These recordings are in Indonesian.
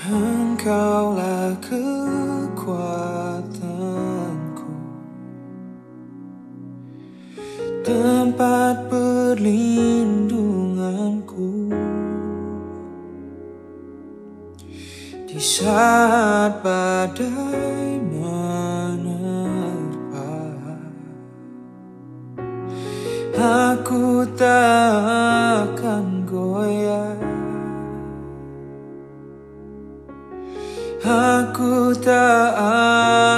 Engkaulah kekuatanku, tempat perlindunganku di saat badai menerpa. Aku tak akan goyah, aku tak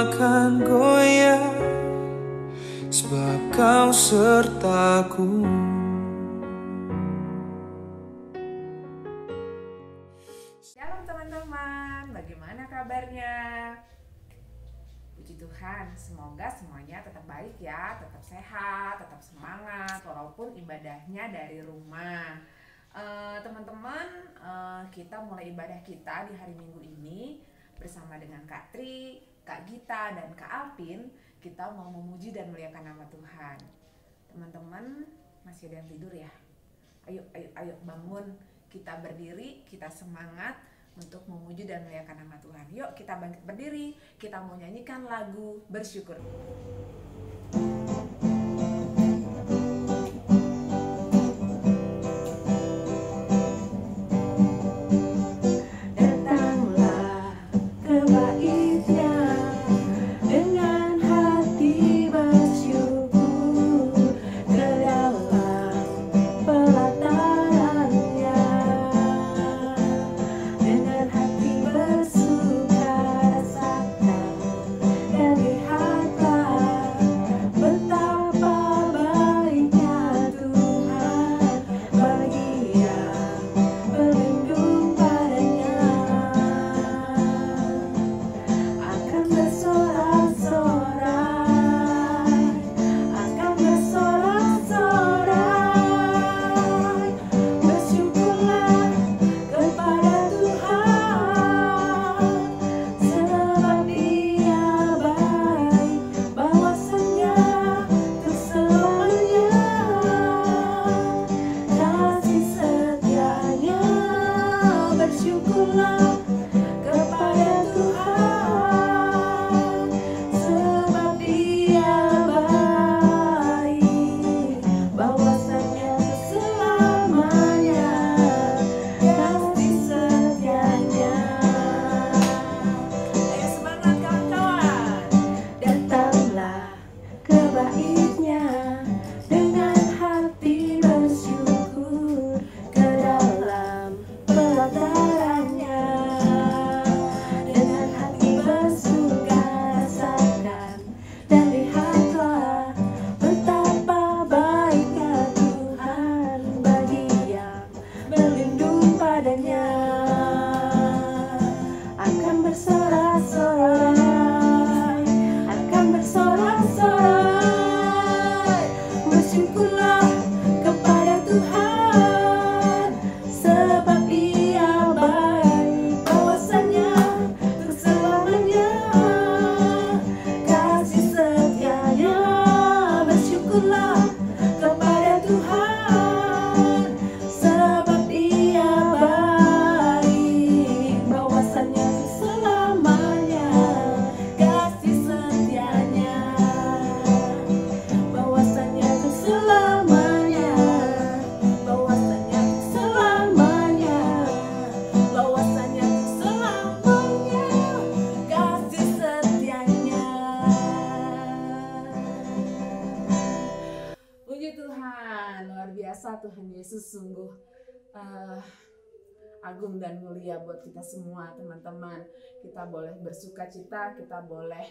akan goyah, sebab kau sertaku. Shalom teman-teman, bagaimana kabarnya? Puji Tuhan, semoga semuanya tetap baik ya, tetap sehat, tetap semangat, walaupun ibadahnya dari rumah. Teman-teman, kita mulai ibadah kita di hari Minggu ini bersama dengan Kak Tri, Kak Gita, dan Kak Alvin. Kita mau memuji dan memuliakan nama Tuhan. Teman-teman, masih ada yang tidur ya? Ayo bangun, kita berdiri, kita semangat untuk memuji dan memuliakan nama Tuhan. Yuk kita bangkit berdiri, kita mau nyanyikan lagu bersyukur. Tuhan Yesus sungguh agung dan mulia buat kita semua teman-teman. Kita boleh bersuka cita, kita boleh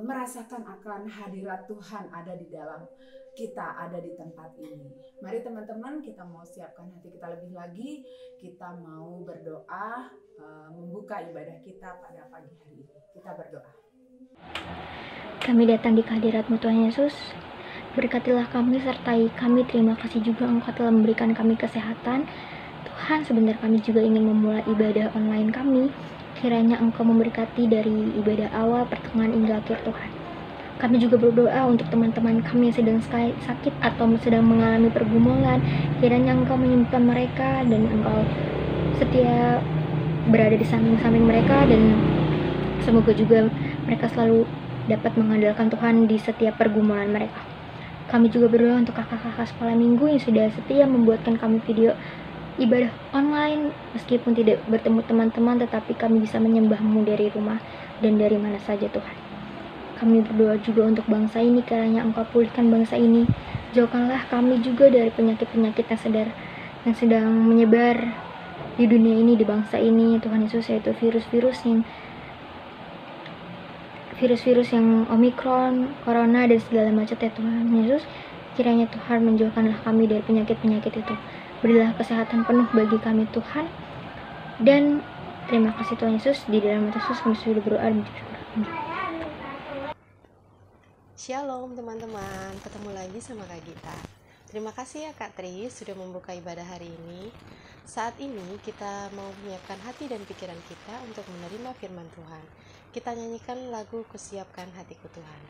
merasakan akan hadirat Tuhan ada di dalam kita, ada di tempat ini. Mari teman-teman, kita mau siapkan hati kita lebih lagi. Kita mau berdoa, membuka ibadah kita pada pagi hari ini. Kita berdoa. Kami datang di kehadirat-Mu Tuhan Yesus. Berkatilah kami, sertai kami. Terima kasih juga Engkau telah memberikan kami kesehatan. Tuhan, sebentar kami juga ingin memulai ibadah online kami. Kiranya Engkau memberkati dari ibadah awal, pertengahan, hingga akhir Tuhan. Kami juga berdoa untuk teman-teman kami yang sedang sakit atau sedang mengalami pergumulan. Kiranya Engkau menyembuhkan mereka dan Engkau setia berada di samping-samping mereka, dan semoga juga mereka selalu dapat mengandalkan Tuhan di setiap pergumulan mereka. Kami juga berdoa untuk kakak-kakak sekolah minggu yang sudah setia membuatkan kami video ibadah online, meskipun tidak bertemu teman-teman, tetapi kami bisa menyembah-Mu dari rumah dan dari mana saja Tuhan. Kami berdoa juga untuk bangsa ini, kiranya Engkau pulihkan bangsa ini. Jauhkanlah kami juga dari penyakit-penyakit yang sedang menyebar di dunia ini, di bangsa ini, Tuhan Yesus, yaitu virus-virus yang Omikron, Corona, dan segala macam ya Tuhan Yesus. Kiranya Tuhan menjauhkanlah kami dari penyakit-penyakit itu. Berilah kesehatan penuh bagi kami Tuhan. Dan terima kasih Tuhan Yesus, di dalam nama Yesus kami sudah berdoa dan bersyukur. Shalom teman-teman, ketemu lagi sama Kak Gita. Terima kasih ya Kak Tri sudah membuka ibadah hari ini. Saat ini kita mau menyiapkan hati dan pikiran kita untuk menerima firman Tuhan. Kita nyanyikan lagu Kusiapkan Hatiku Tuhan.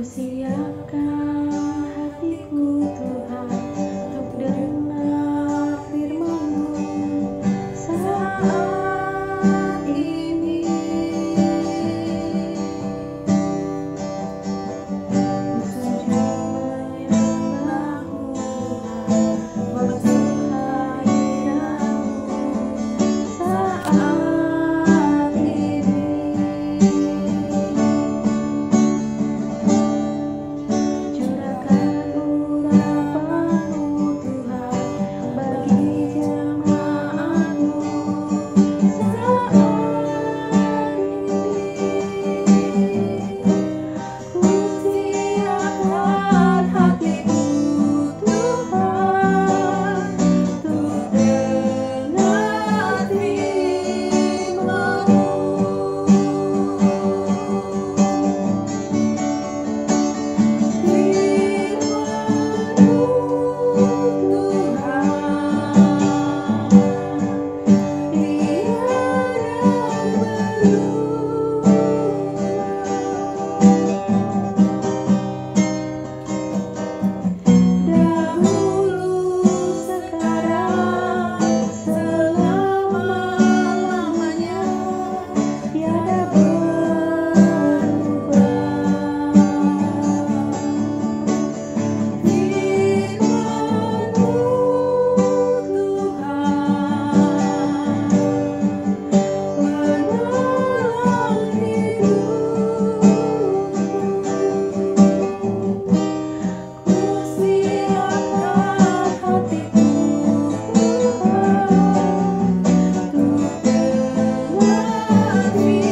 Kusiapkan hatiku Tuhan untuk dengar firman-Mu saat ini. Sujud menyembah-Mu Tuhan, bangsa hadirat-Mu saat ini. Curahkan urapan-Mu Tuhan bagi jemaat-Mu saat ini. Kusiapkan hatiku Tuhan untuk dengar firman-Mu. Dahulu, sekarang, selama-lamanya, tiada berubah. Firman-Mu Tuhan, penolong hidupku. Kusiapkan hatiku Tuhan untuk dengar firman-Mu. Firman-Mu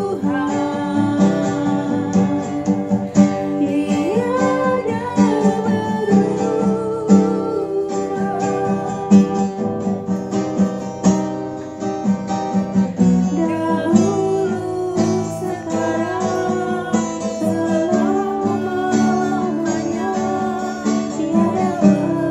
Tuhan, tiada berubah. Dahulu, sekarang, selama-lamanya, tiada berubah.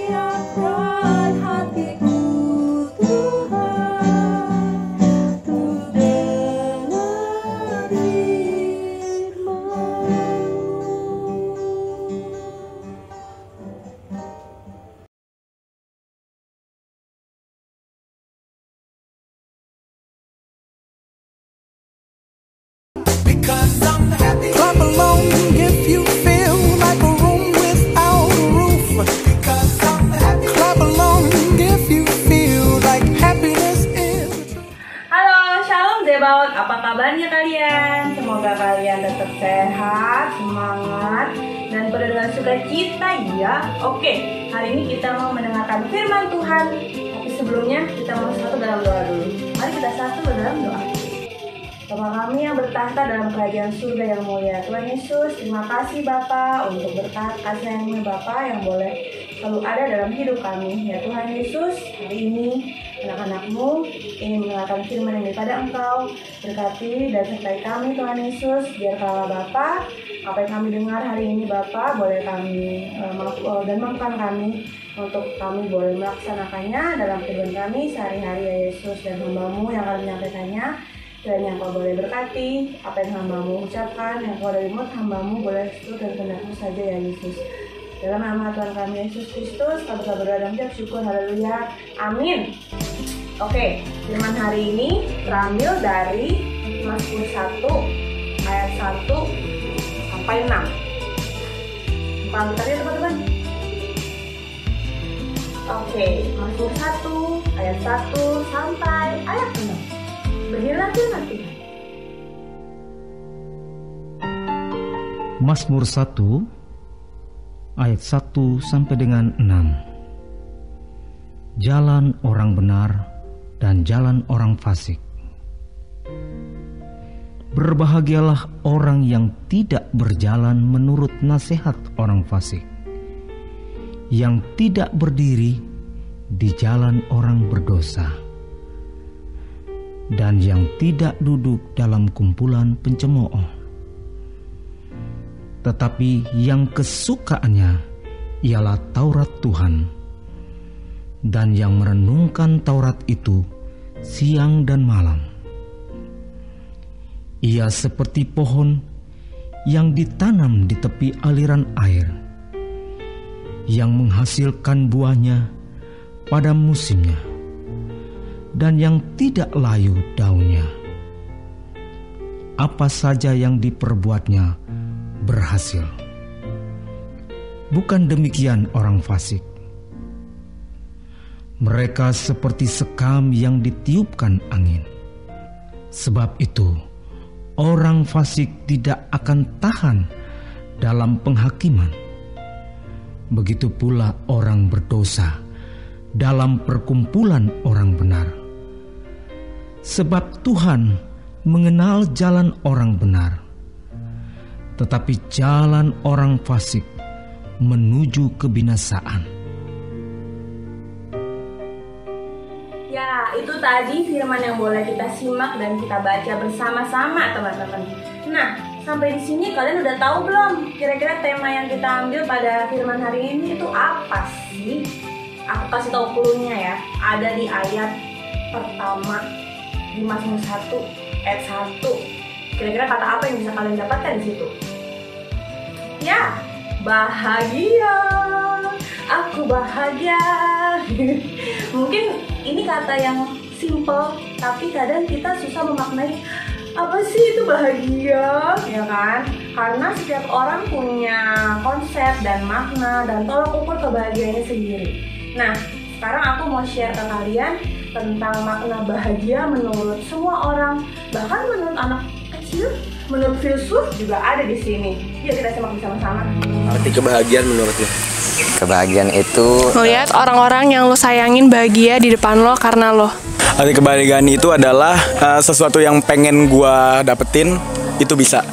Kusiapkan hatiku Tuhan untuk dengar firman-Mu. Because I'm happy. Clap along if you feel like a room without a roof. Because I'm happy. Clap along if you feel like happiness is the truth. Halo, Shalom Zebaot, apa kabarnya kalian? Semoga kalian tetap sehat, semangat, dan penuh dengan sukacita ya. Oke, hari ini kita mau mendengarkan firman Tuhan. Tapi sebelumnya kita mau satu dalam doa dulu. Mari kita satu dalam doa. Bapa kami yang bertahta dalam kerajaan surga yang mulia, Tuhan Yesus, terima kasih Bapa untuk berkat kasih sayang-Mu Bapa yang boleh selalu ada dalam hidup kami. Ya Tuhan Yesus, hari ini anak-anak-Mu ingin mendengarkan firman yang daripada Engkau. Berkati dan sertai kami Tuhan Yesus, biarlah Bapa apa yang kami dengar hari ini Bapa boleh kami dan mampukan kami untuk kami boleh melaksanakannya dalam kehidupan kami sehari-hari ya Yesus, dan hamba-Mu yang akan menyampaikannya. Dan yang Kau boleh berkati, apa yang hamba-Mu ucapkan, yang Kau dari mulut hamba-Mu boleh seturut dan kehendak-Mu saja ya Yesus. Dalam nama Tuhan kami Yesus Kristus, kami berdoa dan mengucap syukur, haleluya, amin. Oke, firman hari ini terambil dari Mazmur 1 ayat 1 sampai 6. Bukan tadi teman-teman. Oke, Mazmur 1 ayat 1 sampai ayat 6. Beginilah firman Tuhan. Mazmur 1 ayat 1 sampai dengan 6. Jalan orang benar dan jalan orang fasik. Berbahagialah orang yang tidak berjalan menurut nasihat orang fasik, yang tidak berdiri di jalan orang berdosa, dan yang tidak duduk dalam kumpulan pencemooh. Tetapi yang kesukaannya ialah Taurat Tuhan, dan yang merenungkan Taurat itu siang dan malam. Ia seperti pohon yang ditanam di tepi aliran air, yang menghasilkan buahnya pada musimnya, dan yang tidak layu daunnya. Apa saja yang diperbuatnya berhasil. Bukan demikian orang fasik. Mereka seperti sekam yang ditiupkan angin. Sebab itu, orang fasik tidak akan tahan dalam penghakiman. Begitu pula orang berdosa dalam perkumpulan orang benar. Sebab Tuhan mengenal jalan orang benar, tetapi jalan orang fasik menuju kebinasaan. Ya, itu tadi firman yang boleh kita simak dan kita baca bersama-sama teman-teman. Nah, sampai di sini kalian udah tahu belum? Kira-kira tema yang kita ambil pada firman hari ini itu apa sih? Aku kasih tahu clue-nya ya. Ada di ayat pertama di Mazmur 1 ayat 1. Kira-kira kata apa yang bisa kalian dapatkan di situ? Ya, bahagia. Aku bahagia. Mungkin ini kata yang simple, tapi kadang kita susah memaknai apa sih itu bahagia, ya kan? Karena setiap orang punya konsep dan makna dan tolak ukur kebahagiaannya sendiri. Nah, sekarang aku mau share ke kalian tentang makna bahagia menurut semua orang, bahkan menurut anak kecil, menurut filsuf juga ada di sini. Yuk kita simak bersama-sama. Arti kebahagiaan menurut lo? Kebahagiaan itu ngelihat orang-orang yang lo sayangin bahagia di depan lo karena lo. Arti kebahagiaan itu adalah sesuatu yang pengen gue dapetin, itu bisa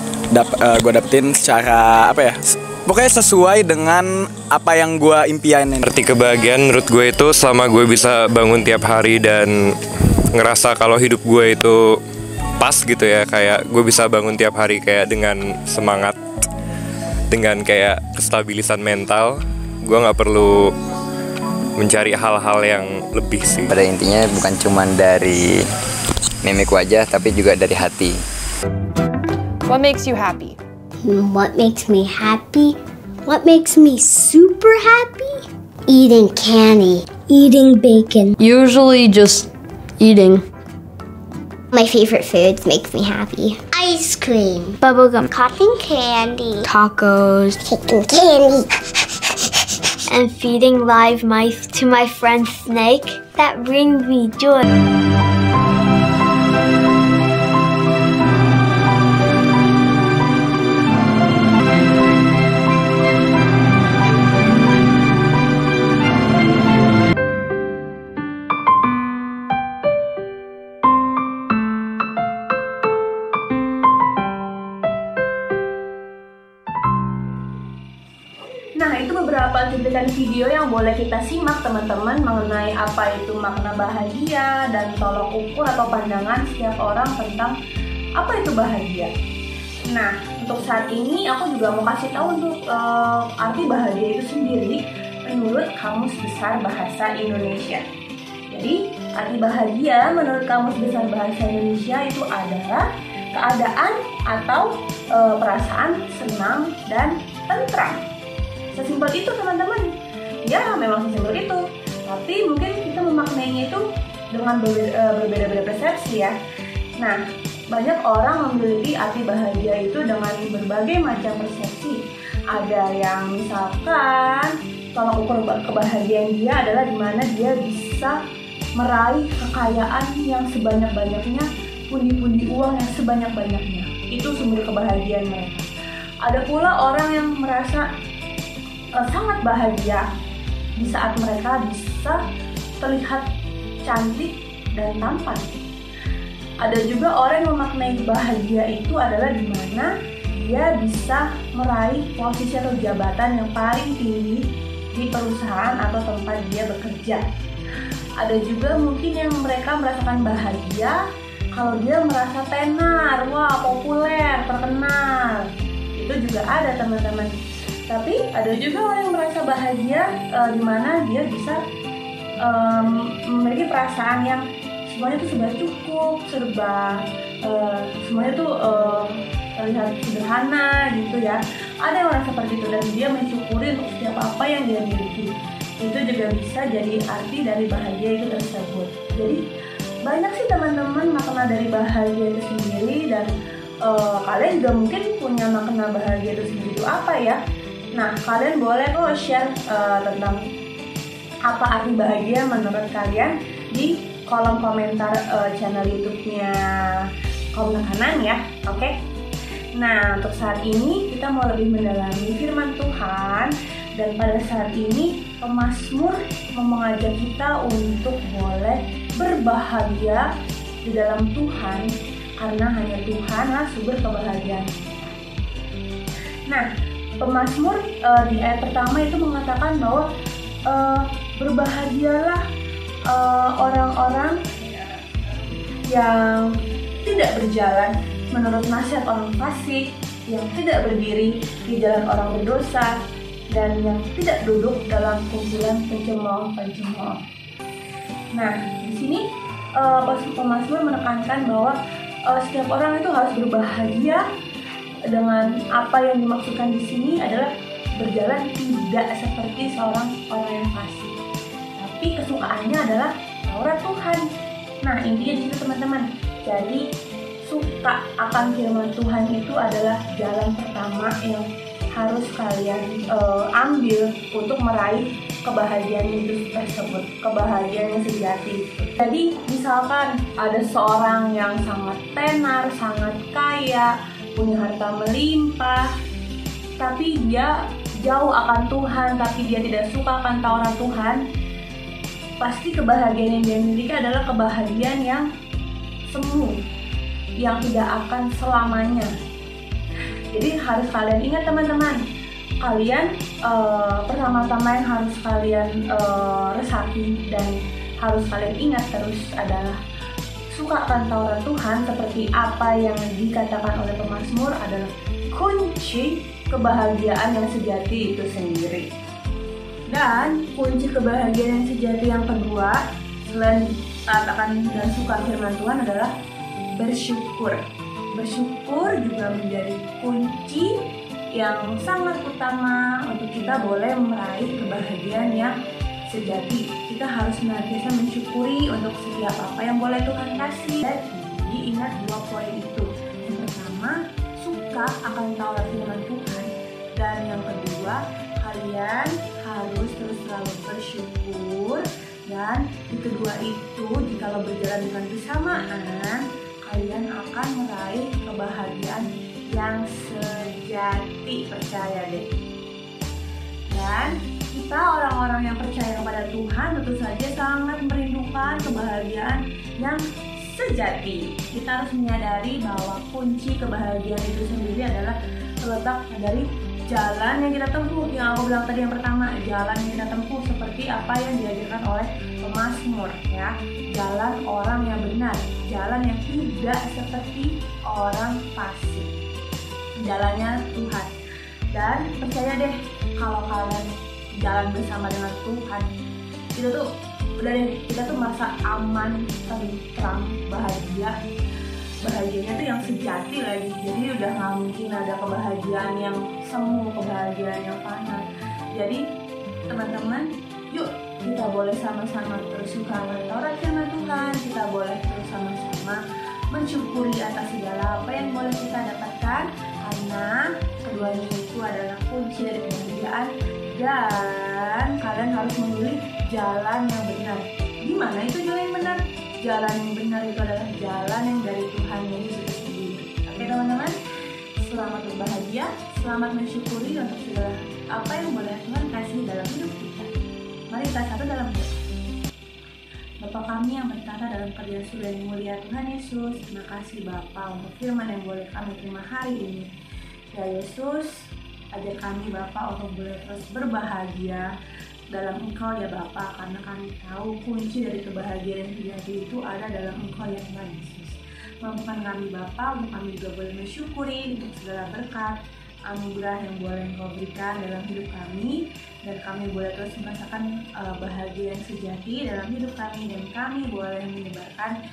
gue dapetin secara apa ya? Pokoknya sesuai dengan apa yang gue impianin. Arti kebahagiaan menurut gue itu selama gue bisa bangun tiap hari dan ngerasa kalau hidup gue itu pas gitu ya. Kayak gue bisa bangun tiap hari kayak dengan semangat, dengan kayak kestabilisan mental. Gue gak perlu mencari hal-hal yang lebih sih. pada intinya bukan cuma dari mimik wajah, tapi juga dari hati. What makes you happy? What makes me happy? What makes me super happy? Eating candy. Eating bacon. Usually just eating. My favorite foods makes me happy. Ice cream. Bubblegum. Cotton candy. Tacos. Chicken candy. And feeding live mice to my friend Snake. That brings me joy. video yang boleh kita simak teman-teman mengenai apa itu makna bahagia dan tolok ukur atau pandangan setiap orang tentang apa itu bahagia. Nah, untuk saat ini aku juga mau kasih tahu untuk arti bahagia itu sendiri menurut Kamus Besar Bahasa Indonesia. Jadi, arti bahagia menurut Kamus Besar Bahasa Indonesia itu adalah keadaan atau perasaan senang dan tentram. Sesimpel itu teman-teman. Ya memang sesimpel itu. Tapi mungkin kita memaknainya itu dengan berbeda-beda persepsi ya. Nah, banyak orang memiliki arti bahagia itu dengan berbagai macam persepsi. Ada yang misalkan tolak ukur kebahagiaan dia adalah dimana dia bisa meraih kekayaan yang sebanyak-banyaknya, pundi-pundi uang yang sebanyak-banyaknya. Itu sumber kebahagiaan mereka. Ada pula orang yang merasa sangat bahagia di saat mereka bisa terlihat cantik dan tampan. Ada juga orang yang memaknai bahagia itu adalah di mana dia bisa meraih posisi atau jabatan yang paling tinggi di perusahaan atau tempat dia bekerja. Ada juga mungkin yang mereka merasakan bahagia kalau dia merasa tenar, wah populer, terkenal. Itu juga ada teman-teman. Tapi ada juga orang yang merasa bahagia di mana dia bisa memiliki perasaan yang semuanya itu sudah cukup, semuanya itu terlihat sederhana gitu ya. Ada yang merasa seperti itu dan dia mensyukuri untuk setiap apa yang dia miliki. Itu juga bisa jadi arti dari bahagia itu tersebut. Jadi banyak sih teman-teman makna dari bahagia itu sendiri dan kalian juga mungkin punya makna bahagia itu sendiri itu apa ya? Nah, kalian boleh kok share tentang apa arti bahagia menurut kalian di kolom komentar channel YouTube-nya Kaum Kanan ya, oke? Nah, untuk saat ini kita mau lebih mendalami firman Tuhan dan pada saat ini pemazmur mengajak kita untuk boleh berbahagia di dalam Tuhan karena hanya Tuhanlah sumber kebahagiaan. Nah, pemazmur di ayat pertama itu mengatakan bahwa berbahagialah orang-orang yang tidak berjalan menurut nasihat orang fasik, yang tidak berdiri di jalan orang berdosa, dan yang tidak duduk dalam kumpulan pencemooh. Nah, di sini pemazmur menekankan bahwa setiap orang itu harus berbahagia. Dengan apa yang dimaksudkan di sini adalah berjalan tidak seperti seorang orang yang fasik, tapi kesukaannya adalah Taurat Tuhan. Nah, intinya di situ teman-teman. Jadi suka akan firman Tuhan itu adalah jalan pertama yang harus kalian ambil untuk meraih kebahagiaan itu tersebut, kebahagiaan yang sejati. Jadi misalkan ada seorang yang sangat tenar, sangat kaya, punya harta melimpah, tapi dia jauh akan Tuhan, tapi dia tidak suka akan Taurat Tuhan, pasti kebahagiaan yang dia miliki adalah kebahagiaan yang semu, yang tidak akan selamanya. Jadi harus kalian ingat teman-teman, kalian pertama-tama yang harus kalian resapi dan harus kalian ingat terus adalah suka akan Taurat Tuhan seperti apa yang dikatakan oleh pemazmur adalah kunci kebahagiaan yang sejati itu sendiri. Dan kunci kebahagiaan yang sejati yang kedua selain katakan dan suka firman Tuhan adalah bersyukur. Bersyukur juga menjadi kunci yang sangat utama untuk kita boleh meraih kebahagiaan yang sejati. Kita harus senantiasa mensyukuri untuk setiap apa yang boleh Tuhan kasih. Jadi ingat 2 poin itu. Yang pertama, suka akan Taurat firman Tuhan. Dan yang kedua, kalian harus terus selalu bersyukur. Dan di kedua itu, jika berjalan dengan bersamaan, kalian akan meraih kebahagiaan yang sejati, percaya deh. Dan kita orang-orang yang percaya kepada Tuhan tentu saja sangat merindukan kebahagiaan yang sejati. Kita harus menyadari bahwa kunci kebahagiaan itu sendiri adalah terletak dari jalan yang kita tempuh, yang aku bilang tadi yang pertama, jalan yang kita tempuh seperti apa yang diajarkan oleh pemazmur ya. Jalan orang yang benar, jalan yang tidak seperti orang fasik. Jalannya Tuhan. Dan percaya deh, kalau kalian jalan bersama dengan Tuhan, itu tuh udah deh, kita tuh merasa aman, tentram, bahagia. Bahagianya tuh yang sejati lagi. Jadi udah nggak mungkin ada kebahagiaan yang semu, kebahagiaan yang fana. Jadi teman-teman, yuk kita boleh sama-sama terus suka mentorah firman Tuhan. Kita boleh terus sama-sama mensyukuri atas segala apa yang boleh kita dapatkan, karena keduanya itu adalah kunci dari kebahagiaan. Dan kalian harus memilih jalan yang benar. Gimana itu jalan yang benar? Jalan yang benar itu adalah jalan yang dari Tuhan Yesus sendiri. Oke teman-teman, selamat berbahagia, selamat mensyukuri untuk segala apa yang boleh Tuhan kasih dalam hidup kita. Mari kita satu dalam doa. Bapa kami yang bertata dalam kerajaan surga yang mulia Tuhan Yesus, terima kasih Bapa untuk firman yang boleh kami terima hari ini. Ya Yesus, ajar kami Bapa untuk boleh terus berbahagia dalam Engkau ya Bapa, karena kami tahu kunci dari kebahagiaan yang sejati itu ada dalam Engkau ya Tuhan Yesus. Mampukan kami Bapa untuk kami juga boleh mensyukuri untuk segala berkat anugerah yang boleh Engkau berikan dalam hidup kami, dan kami boleh terus merasakan bahagia yang sejati dalam hidup kami, dan kami boleh menyebarkan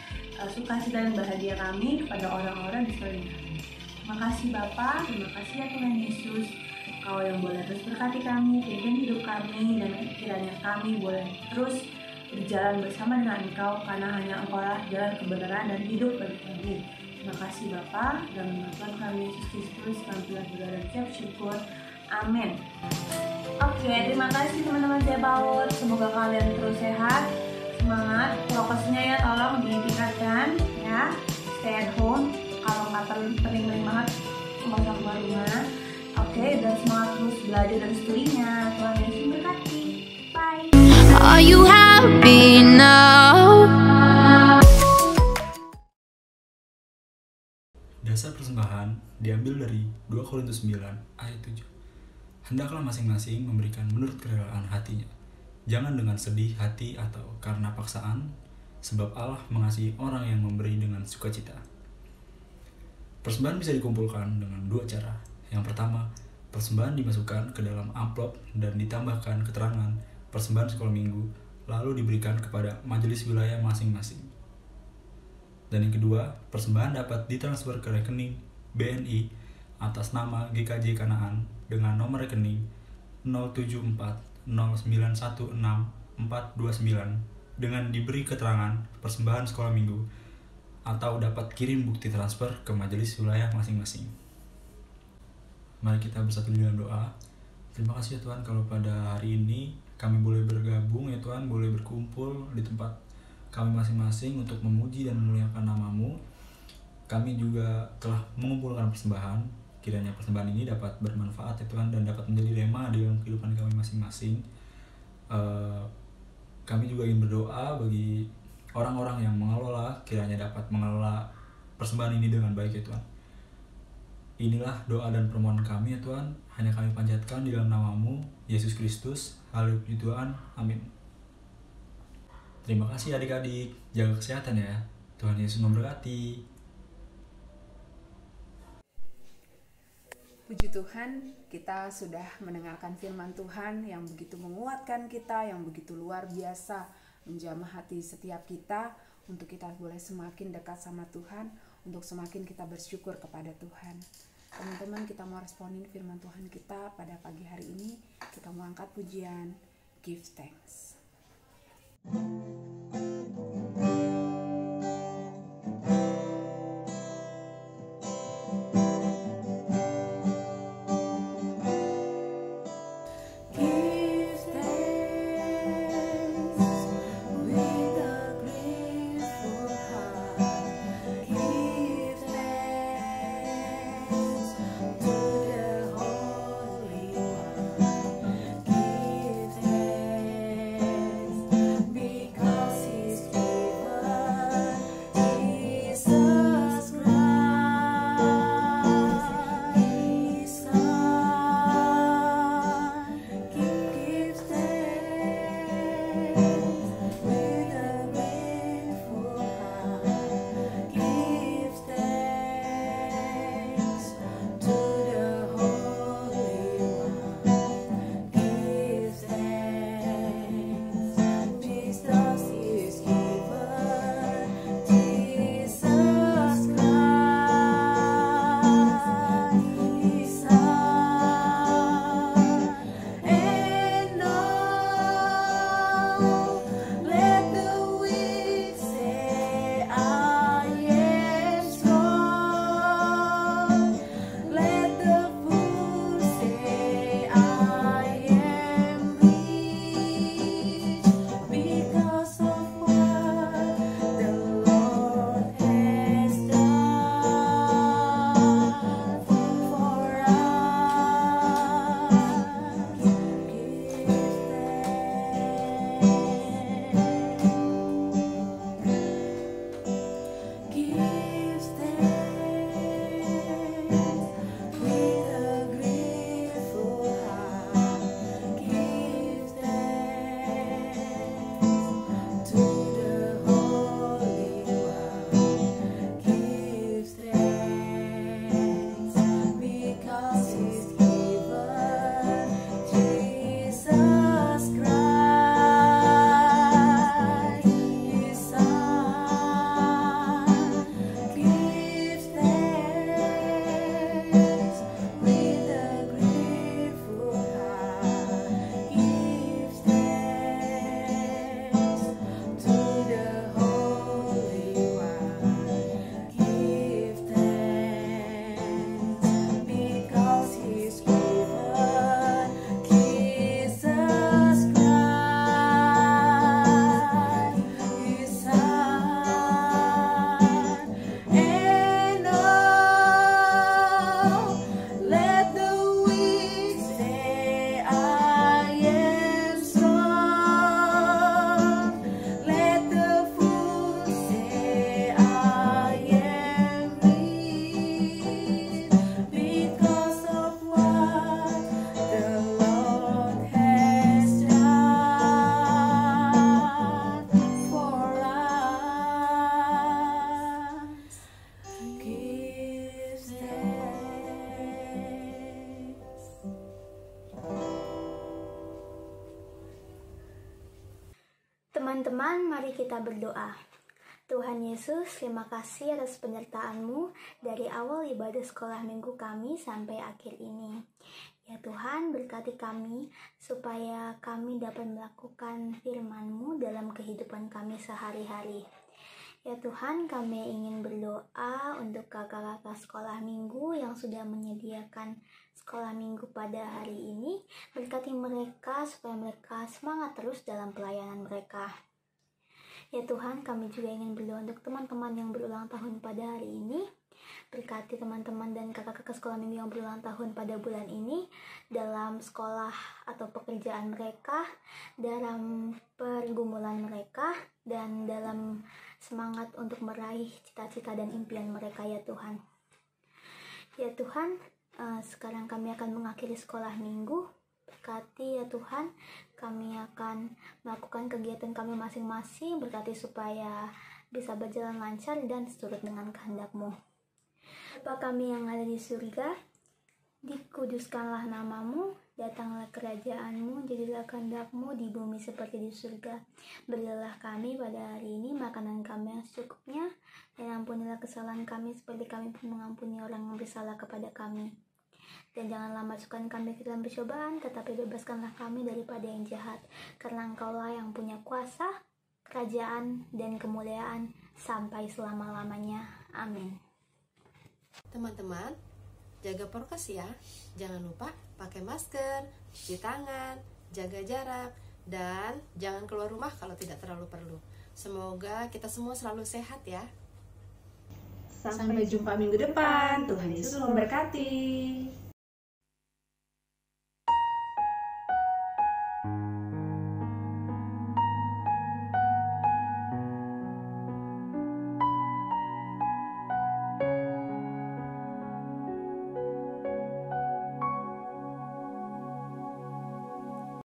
sukacita dan bahagia kami kepada orang-orang di sekeliling kami. Terima kasih Bapa, terima kasih ya Tuhan Yesus. Kau yang boleh terus berkati kami, pimpin hidup kami, dan kiranya kami boleh terus berjalan bersama dengan Engkau, karena hanya Engkau lah jalan kebenaran dan hidup bagi kami. Terima kasih Bapa, dan Tuhan kami Yesus Kristus, kami telah berdoa dan siap syukur. Amin. Oke, terima kasih teman-teman saya Paul. Semoga kalian terus sehat, semangat. Prokesnya ya tolong ditingkatkan ya. Stay at home. Kalau nggak terlalu banget, masak keluar rumah. Oke, dan semangat terus belajar dan studinya. Tuhan Yesus memberkati. Bye. Are you happy now? Dasar persembahan diambil dari 2 Korintus 9 ayat 7. Hendaklah masing-masing memberikan menurut kerelaan hatinya, jangan dengan sedih hati atau karena paksaan, sebab Allah mengasihi orang yang memberi dengan sukacita. Persembahan bisa dikumpulkan dengan 2 cara. Yang pertama, persembahan dimasukkan ke dalam amplop dan ditambahkan keterangan persembahan sekolah minggu, lalu diberikan kepada majelis wilayah masing-masing. Dan yang kedua, persembahan dapat ditransfer ke rekening BNI atas nama GKJ Kanaan dengan nomor rekening 07409164429 dengan diberi keterangan persembahan sekolah minggu, atau dapat kirim bukti transfer ke majelis wilayah masing-masing. Mari kita bersatu dalam doa. Terima kasih ya Tuhan, kalau pada hari ini kami boleh bergabung ya Tuhan, boleh berkumpul di tempat kami masing-masing untuk memuji dan memuliakan nama-Mu. Kami juga telah mengumpulkan persembahan. Kiranya persembahan ini dapat bermanfaat ya Tuhan, dan dapat menjadi rema di dalam kehidupan kami masing-masing. Kami juga ingin berdoa bagi orang-orang yang mengelola, kiranya dapat mengelola persembahan ini dengan baik ya Tuhan. Inilah doa dan permohonan kami ya Tuhan, hanya kami panjatkan di dalam nama-Mu, Yesus Kristus. Haleluya Tuhan, amin. Terima kasih adik-adik, jaga kesehatan ya. Tuhan Yesus memberkati. Puji Tuhan, kita sudah mendengarkan firman Tuhan yang begitu menguatkan kita, yang begitu luar biasa, menjamah hati setiap kita, untuk kita boleh semakin dekat sama Tuhan, untuk semakin kita bersyukur kepada Tuhan. Teman-teman, kita mau responin firman Tuhan kita pada pagi hari ini. Kita mau angkat pujian, Give Thanks. Because Teman-teman, mari kita berdoa. Tuhan Yesus, terima kasih atas penyertaan-Mu dari awal ibadah sekolah minggu kami sampai akhir ini. Ya Tuhan, berkati kami supaya kami dapat melakukan firman-Mu dalam kehidupan kami sehari-hari. Ya Tuhan, kami ingin berdoa untuk kakak-kakak sekolah minggu yang sudah menyediakan sekolah minggu pada hari ini. Berkati mereka supaya mereka semangat terus dalam pelayanan mereka. Ya Tuhan, kami juga ingin berdoa untuk teman-teman yang berulang tahun pada hari ini. Berkati teman-teman dan kakak-kakak sekolah minggu yang berulang tahun pada bulan ini dalam sekolah atau pekerjaan mereka, dalam pergumulan mereka, dan dalam semangat untuk meraih cita-cita dan impian mereka ya Tuhan. Ya Tuhan, sekarang kami akan mengakhiri sekolah minggu. Berkati ya Tuhan, kami akan melakukan kegiatan kami masing-masing. Berkati supaya bisa berjalan lancar dan seturut dengan kehendak-Mu. Bapa kami yang ada di surga, dikuduskanlah nama-Mu, datanglah kerajaan-Mu, jadilah kehendak-Mu di bumi seperti di surga. Berilah kami pada hari ini makanan kami yang secukupnya, dan ampunilah kesalahan kami seperti kami pun mengampuni orang yang bersalah kepada kami. Dan janganlah masukkan kami ke dalam percobaan, tetapi bebaskanlah kami daripada yang jahat. Karena Engkaulah yang punya kuasa, kerajaan, dan kemuliaan sampai selama-lamanya. Amin. Teman-teman, jaga prokes ya. Jangan lupa pakai masker, cuci tangan, jaga jarak, dan jangan keluar rumah kalau tidak terlalu perlu. Semoga kita semua selalu sehat ya. Sampai jumpa minggu depan. Tuhan Yesus memberkati.